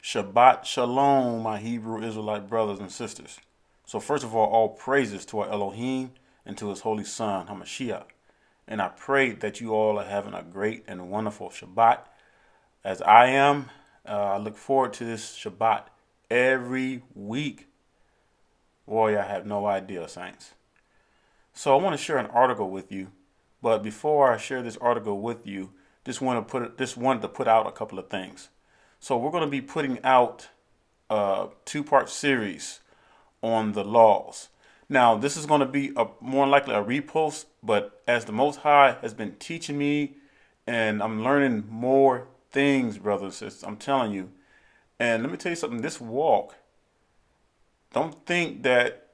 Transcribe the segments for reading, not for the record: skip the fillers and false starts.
Shabbat Shalom, my Hebrew Israelite brothers and sisters. So first of all praises to our Elohim and to his holy son, Hamashiach. And I pray that you all are having a great and wonderful Shabbat. As I am, I look forward to this Shabbat every week. Boy, I have no idea, saints. So I want to share an article with you. But before I share this article with you, just wanted to put out a couple of things. So we're going to be putting out a two-part series on the laws. Now, this is going to be more likely a repost, but as the Most High has been teaching me, and I'm learning more things, brothers and sisters, I'm telling you. And let me tell you something, this walk, don't think that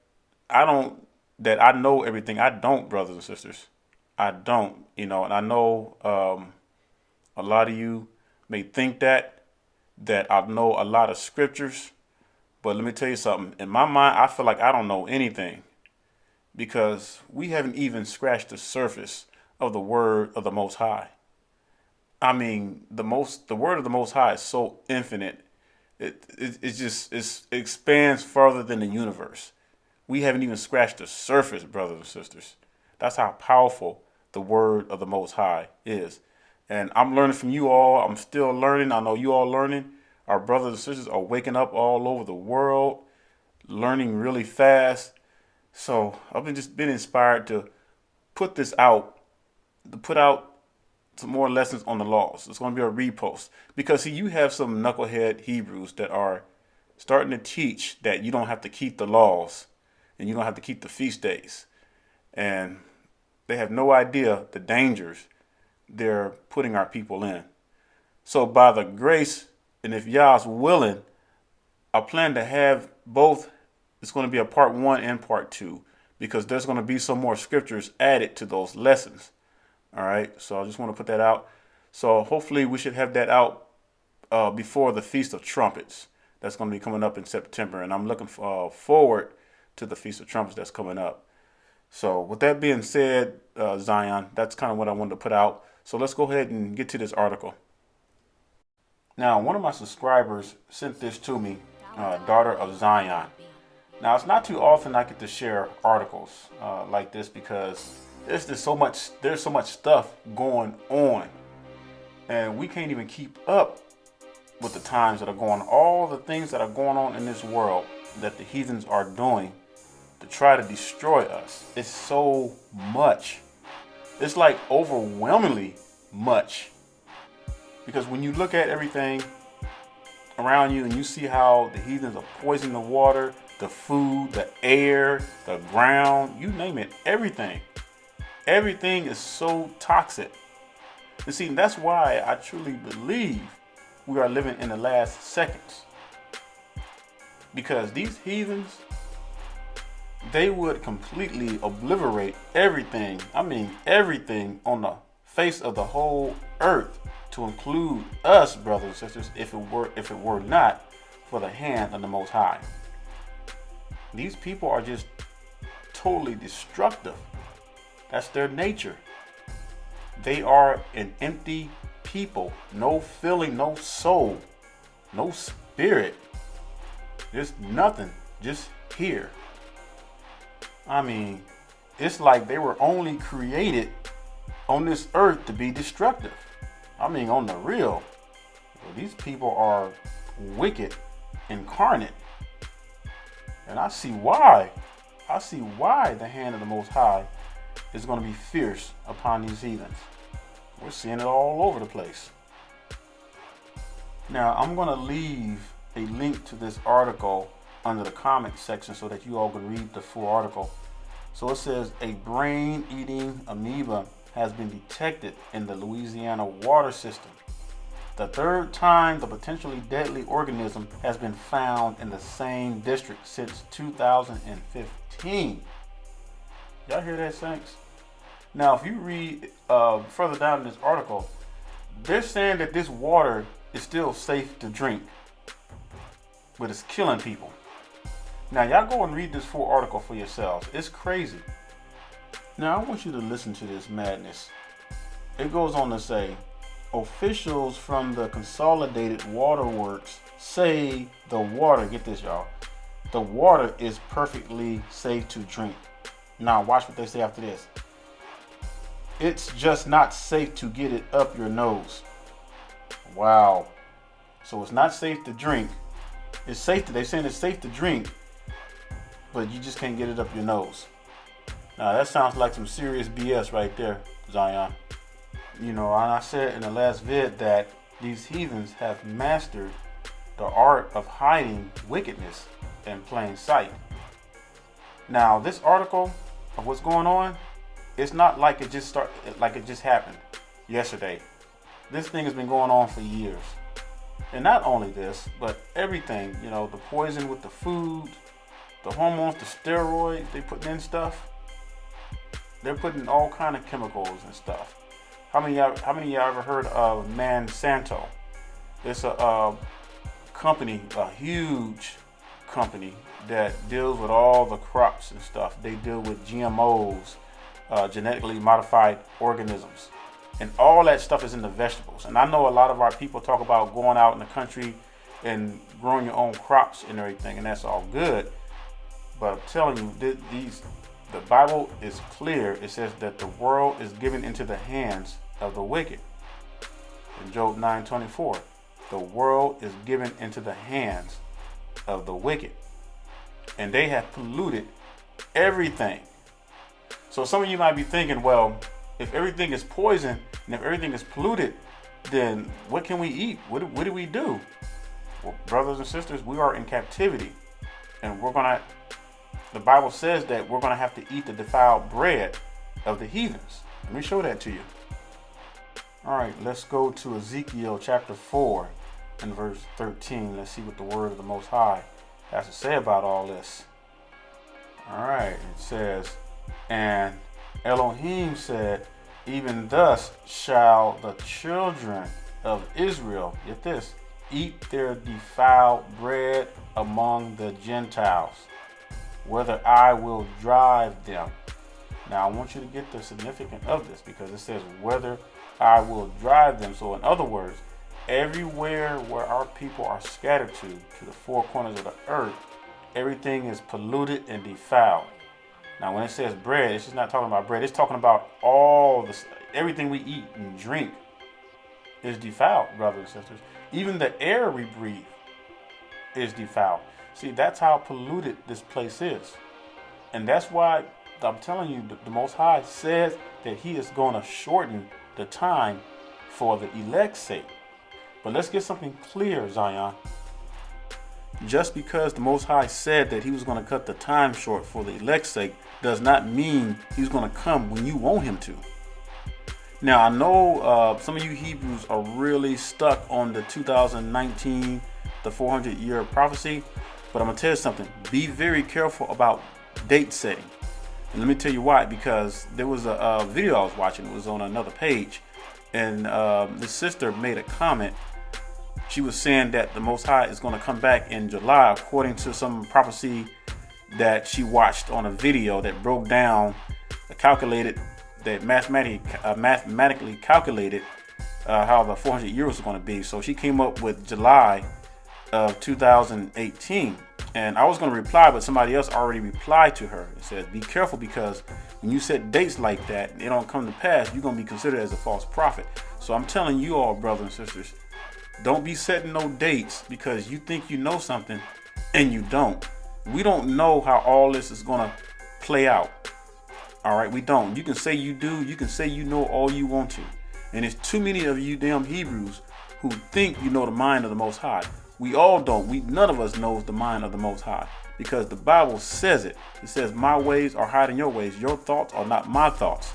I know everything. I don't, brothers and sisters. I don't, and I know a lot of you may think that I know a lot of scriptures, but let me tell you something. In my mind, I feel like I don't know anything because we haven't even scratched the surface of the word of the Most High. I mean, the word of the Most High is so infinite. It expands further than the universe. We haven't even scratched the surface, brothers and sisters. That's how powerful the word of the Most High is. And I'm learning from you all. I'm still learning. I know you all learning. Our brothers and sisters are waking up all over the world, learning really fast. So I've just been inspired to put this out, to put out some more lessons on the laws. It's going to be a repost. Because, see, you have some knucklehead Hebrews that are starting to teach that you don't have to keep the laws and you don't have to keep the feast days. And they have no idea the dangers they're putting our people in. So by the grace, and if Yah's willing, I plan to have both. It's going to be a part 1 and part 2 because there's going to be some more scriptures added to those lessons. All right. So I just want to put that out. So hopefully we should have that out before the Feast of Trumpets. That's going to be coming up in September. And I'm looking forward to the Feast of Trumpets that's coming up. So with that being said, Zion, that's kind of what I wanted to put out. So let's go ahead and get to this article. Now, one of my subscribers sent this to me, Daughter of Zion. Now, it's not too often I get to share articles like this because there's so much stuff going on. And we can't even keep up with the times that are going on, all the things that are going on in this world that the heathens are doing to try to destroy us. It's so much. It's like overwhelmingly much. Because when you look at everything around you and you see how the heathens are poisoning the water, the food, the air, the ground, you name it, everything. Everything is so toxic. You see, that's why I truly believe we are living in the last seconds. Because these heathens, they would completely obliterate everything. I mean, everything on the face of the whole earth, to include us, brothers and sisters, if it were not for the hand of the Most High. These people are just totally destructive. That's their nature. They are an empty people, no feeling, no soul, no spirit. There's nothing, just here. I mean, it's like they were only created on this earth to be destructive. I mean, on the real, these people are wicked incarnate. And I see why. I see why the hand of the Most High is going to be fierce upon these heathens. We're seeing it all over the place. Now, I'm going to leave a link to this article under the comment section so that you all can read the full article. So it says, a brain-eating amoeba has been detected in the Louisiana water system. The third time the potentially deadly organism has been found in the same district since 2015. Y'all hear that, saints? Now, if you read further down in this article, they're saying that this water is still safe to drink, but it's killing people. Now, y'all go and read this full article for yourselves. It's crazy. Now, I want you to listen to this madness. It goes on to say, Officials from the Consolidated Waterworks say the water, get this y'all, the water is perfectly safe to drink. Now watch what they say after this. It's just not safe to get it up your nose. Wow. So it's not safe to drink. It's safe to, they're saying it's safe to drink, but you just can't get it up your nose. Now that sounds like some serious BS right there, Zion. You know, and I said in the last vid that these heathens have mastered the art of hiding wickedness in plain sight. Now this article of what's going on, it's not like it just happened yesterday. This thing has been going on for years. And not only this, but everything, you know, the poison with the food, the hormones, the steroids they putting in stuff. They're putting all kind of chemicals and stuff. How many of y'all ever heard of Monsanto? It's a company, a huge company that deals with all the crops and stuff. They deal with GMOs, genetically modified organisms. And all that stuff is in the vegetables. And I know a lot of our people talk about going out in the country and growing your own crops and everything, and that's all good. But I'm telling you, the Bible is clear. It says that the world is given into the hands of the wicked. In Job 9:24, the world is given into the hands of the wicked. And they have polluted everything. So some of you might be thinking, well, if everything is poison and if everything is polluted, then what can we eat? What do we do? Well, brothers and sisters, we are in captivity. And the Bible says that we're going to have to eat the defiled bread of the heathens. Let me show that to you. All right, let's go to Ezekiel chapter 4 and verse 13. Let's see what the word of the Most High has to say about all this. All right, it says, and Elohim said, even thus shall the children of Israel, get this, eat their defiled bread among the Gentiles, whether I will drive them. Now I want you to get the significance of this, because it says whether I will drive them. So in other words, everywhere where our people are scattered to the four corners of the earth, everything is polluted and defiled. Now when it says bread, it's just not talking about bread. It's talking about everything we eat and drink is defiled, brothers and sisters. Even the air we breathe is defiled. See, that's how polluted this place is. And that's why I'm telling you, the Most High says that he is going to shorten the time for the elect's sake. But let's get something clear, Zion. Just because the Most High said that he was going to cut the time short for the elect's sake does not mean he's going to come when you want him to. Now, I know some of you Hebrews are really stuck on the 2019, the 400-year prophecy, but I'm going to tell you something. Be very careful about date setting. And let me tell you why, because there was a video I was watching. It was on another page, and this sister made a comment. She was saying that the Most High is going to come back in July, according to some prophecy that she watched on a video that broke down, mathematically calculated how the 400 years was going to be. So she came up with July of 2018. And I was going to reply, but somebody else already replied to her. It says, be careful, because when you set dates like that, they don't come to pass, you're going to be considered as a false prophet. So I'm telling you all, brothers and sisters, don't be setting no dates because you think you know something and you don't. We don't know how all this is going to play out. All right, we don't. You can say you do. You can say you know all you want to. And it's too many of you damn Hebrews who think you know the mind of the Most High. We all don't. None of us knows the mind of the Most High, because the Bible says it. It says, my ways are higher than your ways. Your thoughts are not my thoughts.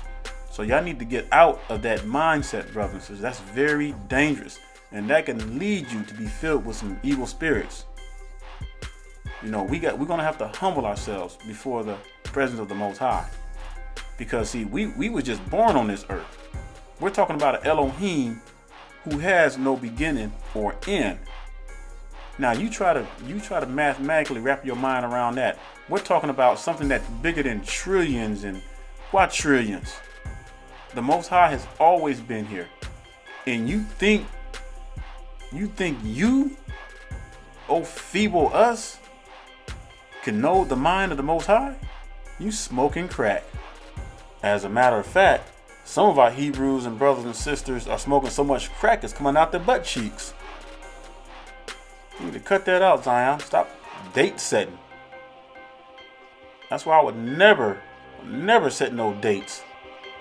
So y'all need to get out of that mindset, brothers and sisters. That's very dangerous. And that can lead you to be filled with some evil spirits. You know, we're going to have to humble ourselves before the presence of the Most High. Because, see, we were just born on this earth. We're talking about an Elohim who has no beginning or end. Now, you try to mathematically wrap your mind around that. We're talking about something that's bigger than trillions and quadrillions. The Most High has always been here. And you think you, oh feeble us, can know the mind of the Most High? You smoking crack. As a matter of fact, some of our Hebrews and brothers and sisters are smoking so much crack it's coming out their butt cheeks. You need to cut that out, Zion. Stop date setting. That's why I would never set no dates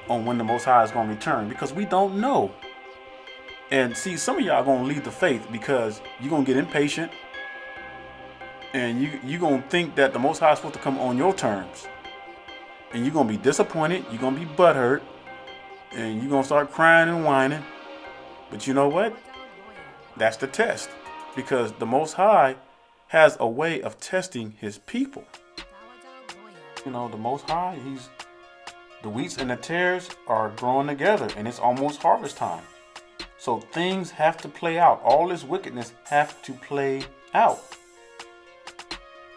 on when the Most High is going to return, because we don't know. And see, some of y'all are going to leave the faith because you're going to get impatient, and you're going to think that the Most High is supposed to come on your terms. And you're going to be disappointed, you're going to be butthurt, and you're going to start crying and whining. But you know what? That's the test. Because the Most High has a way of testing his people. You know, the Most High, the wheats and the tares are growing together, and it's almost harvest time. So things have to play out. All this wickedness have to play out.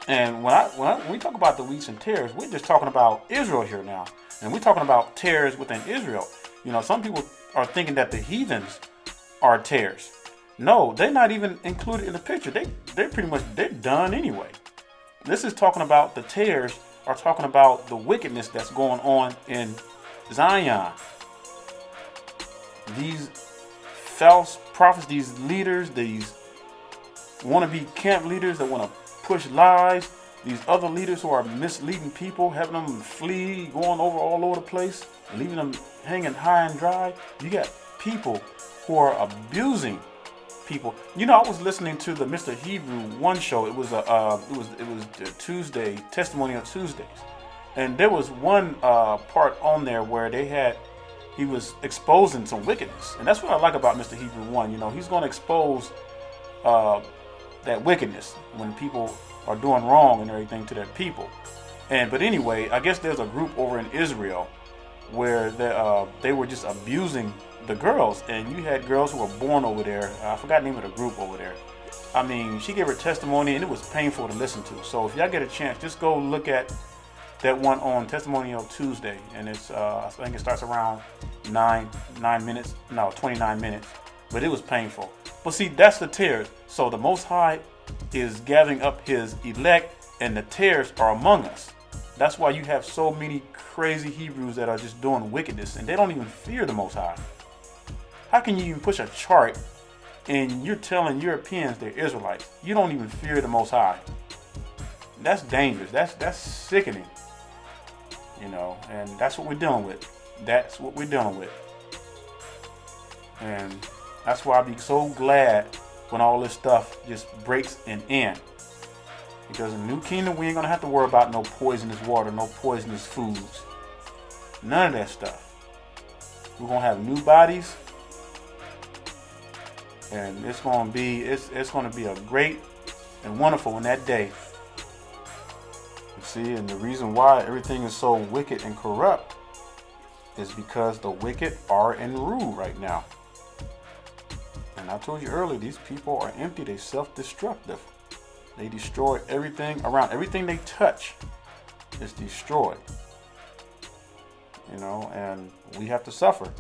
And when we talk about the wheats and tares, we're just talking about Israel here now. And we're talking about tares within Israel. You know, some people are thinking that the heathens are tares. No, they're not even included in the picture. They're done anyway. This is talking about the tares are talking about the wickedness that's going on in Zion. These false prophets, these leaders, these wannabe camp leaders that want to push lies, these other leaders who are misleading people, having them flee, going over all over the place, leaving them hanging high and dry. You got people who are abusing people. You know, I was listening to the Mr. Hebrew 1 show. It was the Tuesday testimony on Tuesdays, and there was one part on there where he was exposing some wickedness, and that's what I like about Mr. Hebrew 1. You know, he's going to expose that wickedness when people are doing wrong and everything to their people. But anyway, I guess there's a group over in Israel where they were just abusing the girls, and you had girls who were born over there. I forgot the name of the group over there. I mean, she gave her testimony, and it was painful to listen to. So if y'all get a chance, just go look at that one on Testimonial Tuesday, and it's I think it starts around 29 minutes. But it was painful. But see, that's the tares. So the Most High is gathering up his elect, and the tares are among us. That's why you have so many crazy Hebrews that are just doing wickedness, and they don't even fear the Most High. How can you even push a chart and you're telling Europeans they're Israelites? You don't even fear the Most High. That's dangerous. That's sickening. You know, and that's what we're dealing with. And that's why I be so glad when all this stuff just breaks and ends. Because in the new kingdom, we ain't going to have to worry about no poisonous water, no poisonous foods. None of that stuff. We're going to have new bodies. And it's going to be a great and wonderful in that day. You see, and the reason why everything is so wicked and corrupt is because the wicked are in rule right now. And I told you earlier, these people are empty. They're self-destructive. They destroy everything around. Everything they touch is destroyed. You know, and we have to suffer.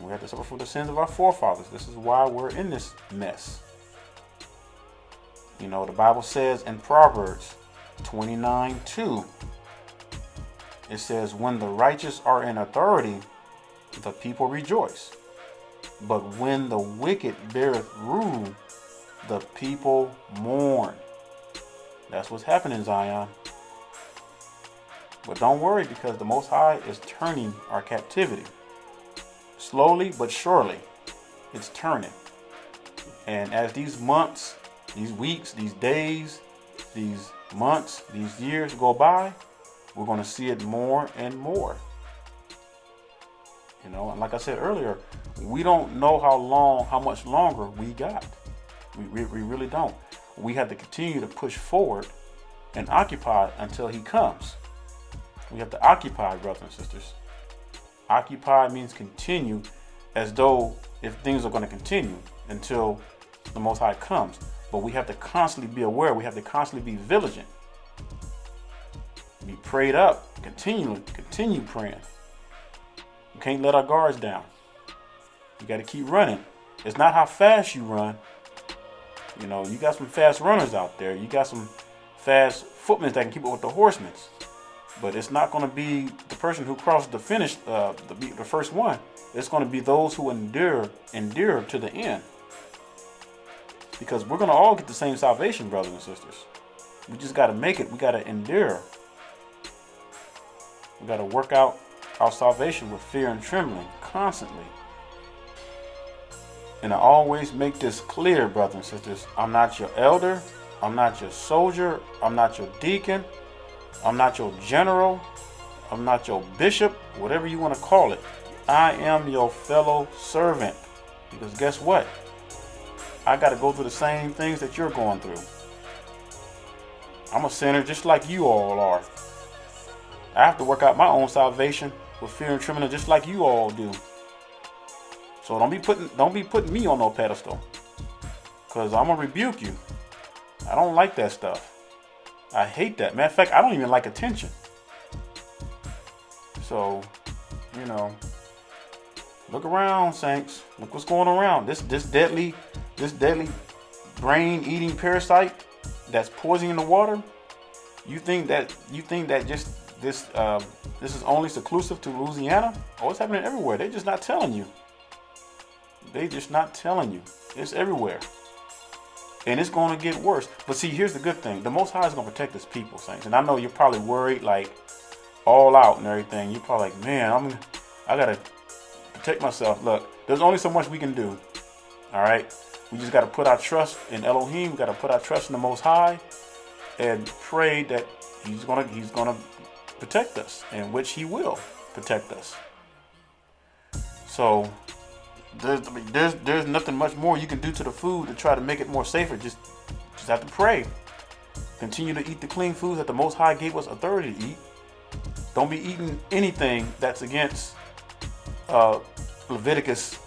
We have to suffer for the sins of our forefathers. This is why we're in this mess. You know, the Bible says in Proverbs 29:2, it says, when the righteous are in authority, the people rejoice. But when the wicked beareth rule, the people mourn. That's what's happening, Zion. But don't worry, because the Most High is turning our captivity. Slowly but surely, it's turning. And as these months, these weeks, these days, these months, these years go by, we're going to see it more and more. You know, and like I said earlier, we don't know how much longer we got. We really don't. We have to continue to push forward and occupy until he comes. We have to occupy, brothers and sisters. Occupy means continue, as though if things are going to continue until the Most High comes. But we have to constantly be aware. We have to constantly be vigilant. Be prayed up. Continue praying. We can't let our guards down. You got to keep running. It's not how fast you run. You know, you got some fast runners out there. You got some fast footmen that can keep up with the horsemen. But it's not going to be the person who crosses the finish, the first one. It's going to be those who endure to the end. Because we're going to all get the same salvation, brothers and sisters. We just got to make it. We got to endure. We got to work out our salvation with fear and trembling constantly. And I always make this clear, brothers and sisters. I'm not your elder. I'm not your soldier. I'm not your deacon. I'm not your general. I'm not your bishop. Whatever you want to call it. I am your fellow servant. Because guess what? I got to go through the same things that you're going through. I'm a sinner just like you all are. I have to work out my own salvation with fear and trembling just like you all do. So don't be putting me on no pedestal. Because I'm going to rebuke you. I don't like that stuff. I hate that. Matter of fact, I don't even like attention. So, you know, look around, saints. Look what's going around. This deadly brain-eating parasite that's poisoning the water. You think that just this is only exclusive to Louisiana? Oh, it's happening everywhere. They're just not telling you. It's everywhere. And it's going to get worse. But see, here's the good thing. The Most High is going to protect his people, saints. And I know you're probably worried, like, all out and everything. You're probably like, man, I got to protect myself. Look, there's only so much we can do. All right? We just got to put our trust in Elohim. We got to put our trust in the Most High and pray that he's gonna protect us, in which he will protect us. So there's nothing much more you can do to the food to try to make it more safer. Just have to pray. Continue to eat the clean foods that the Most High gave us authority to eat. Don't be eating anything that's against Leviticus,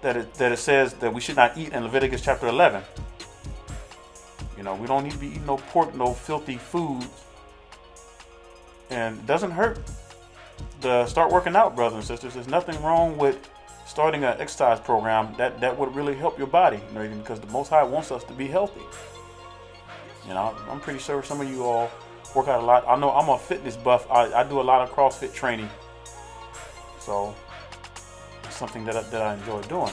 that it says that we should not eat in Leviticus chapter 11. You know, we don't need to be eating no pork, no filthy foods. And it doesn't hurt to start working out, brothers and sisters. There's nothing wrong with starting an exercise program that would really help your body, you know, because the Most High wants us to be healthy. You know, I'm pretty sure some of you all work out a lot. I know I'm a fitness buff. I do a lot of CrossFit training. So it's something that I enjoy doing.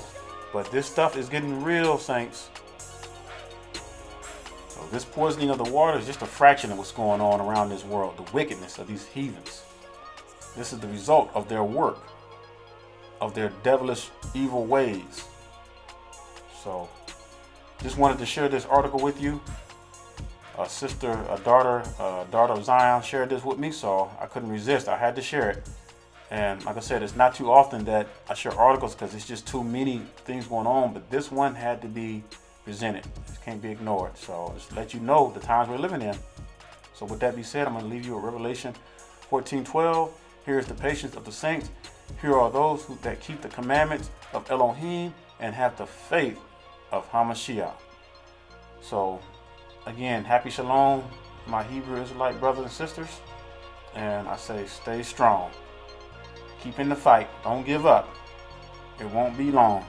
But this stuff is getting real, saints. So this poisoning of the water is just a fraction of what's going on around this world. The wickedness of these heathens. This is the result of their work, of their devilish, evil ways. So just wanted to share this article with you. A daughter of Zion shared this with me, so I couldn't resist. I had to share it. And like I said, it's not too often that I share articles because it's just too many things going on. But this one had to be presented. It can't be ignored. So just let you know the times we're living in. So with that being said, I'm going to leave you with Revelation 14:12. Here is the patience of the saints. Here are those that keep the commandments of Elohim and have the faith of Hamashiach. So again, happy Shalom, my Hebrew Israelite brothers and sisters. And I say stay strong. Keep in the fight. Don't give up. It won't be long.